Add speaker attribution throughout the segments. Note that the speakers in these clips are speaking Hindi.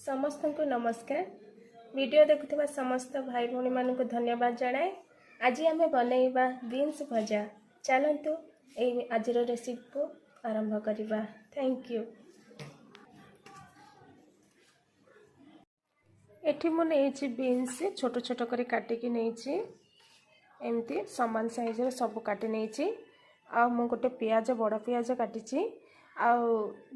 Speaker 1: समस्त को नमस्कार। वीडियो देखुवा समस्त भाई भौणी मान को धन्यवाद जनाए। आज आम बनइबा बीन्स भजा। चलतु आज रेसिपी को आरंभ करवा। Thank you. एठी मु नहीं बीन्स छोट छोट कर काटिकी नहीं एमती सामान साइज रे सब काटी नहीं। आ मु गोटे पियाज बड़ पियाज काटी आउ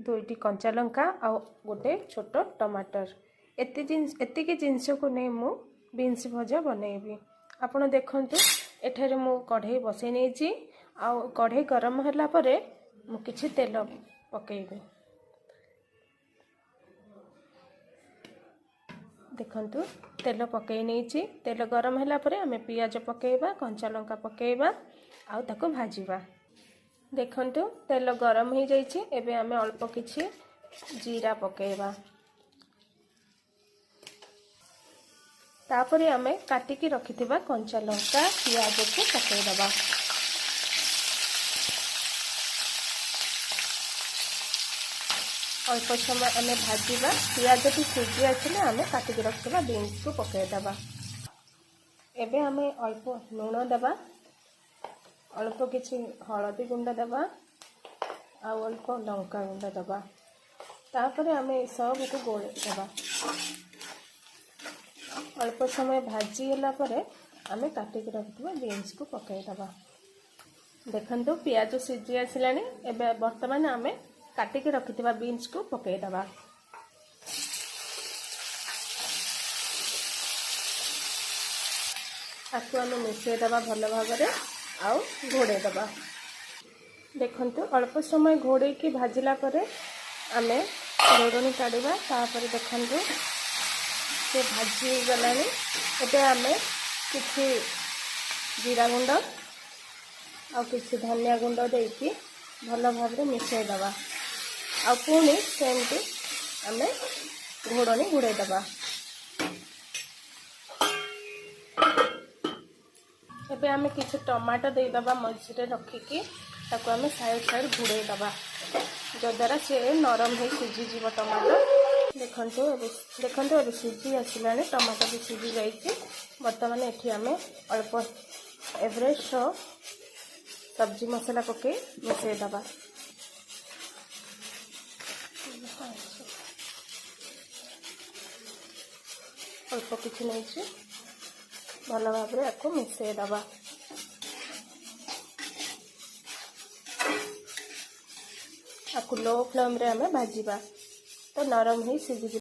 Speaker 1: दुईटी कंचा लंका आउ गोटे छोट टमाटर एतिकी जिनस को नहीं मु बीन्स भजा बनइबी। आपण देखंतु एठारे मु कढ़ई बसई नहीं आउ कढ़ई गरम होला परे मु किछि तेल पकेइबी। देखंतु तेल पकई नहीं। तेल गरम होला परे आमे पियाज पकेइबा, कंचा लंका पकेइबा आउ ताको भाजीबा। देखंतु तेल गरम हो जाइए। एबे आमे अल्प किछि जीरा पकेइबा। तापरे आमे काटिकी रखिथिबा कंचा लंका पियाज को पकेइदबा। अल्प समय आमे भाजीबा। पियाज टी सिझी आसिले आमे काटिकी रखिथिबा बीन्स को पकेइदबा। एबे आमे अल्प लूण देबा, अल्प किछि हळदी गुंड देबा आ अल्प लंका गुंड देबा। तापरे आमे सब को गोळे देबा। अल्प समय भाजी होला परे आमे काटिकी रखिथिबा बीन्स को पकाई देबा। देखंतु पियाज सिझी आसिलानी। एबे वर्तमान आमे काटिकी रखिथिबा बीन्स को पकाई देबा। आकु आमे मिसई देबा भल भाबरे आउ घोड़े दबा। देखंतु अल्प समय घोड़े की भाजिला परे आमे घोड़नी काढ़ा। तापर देखंतु से भाजी गलानी। एबे आमे किछि जीरा गुंड आ किछि धनिया गुंड देकी भल भाबरे मिसई दबा। आ पुणी सेमती आमे घोड़नी घोड़े दबा। एबे आमे किछि टमाटो दे दबा मझे रखिकी ताको आमे साइड साइड घुड़े दबा जद्वारा से नरम हो सिझी जीव टमाटो। देखंतु अब सिझी आसिलानी। टमाटो भी सिझी जाइए। वर्तमान एठी आमे अल्प एवरेस्ट सब्जी मसला पके मिसई दबा। अल्प किछि नहीं भल भाव आपको मिसई दबा। आपको लो फ्लेम रे हमें भाजीबा तो नरम ही सिझी।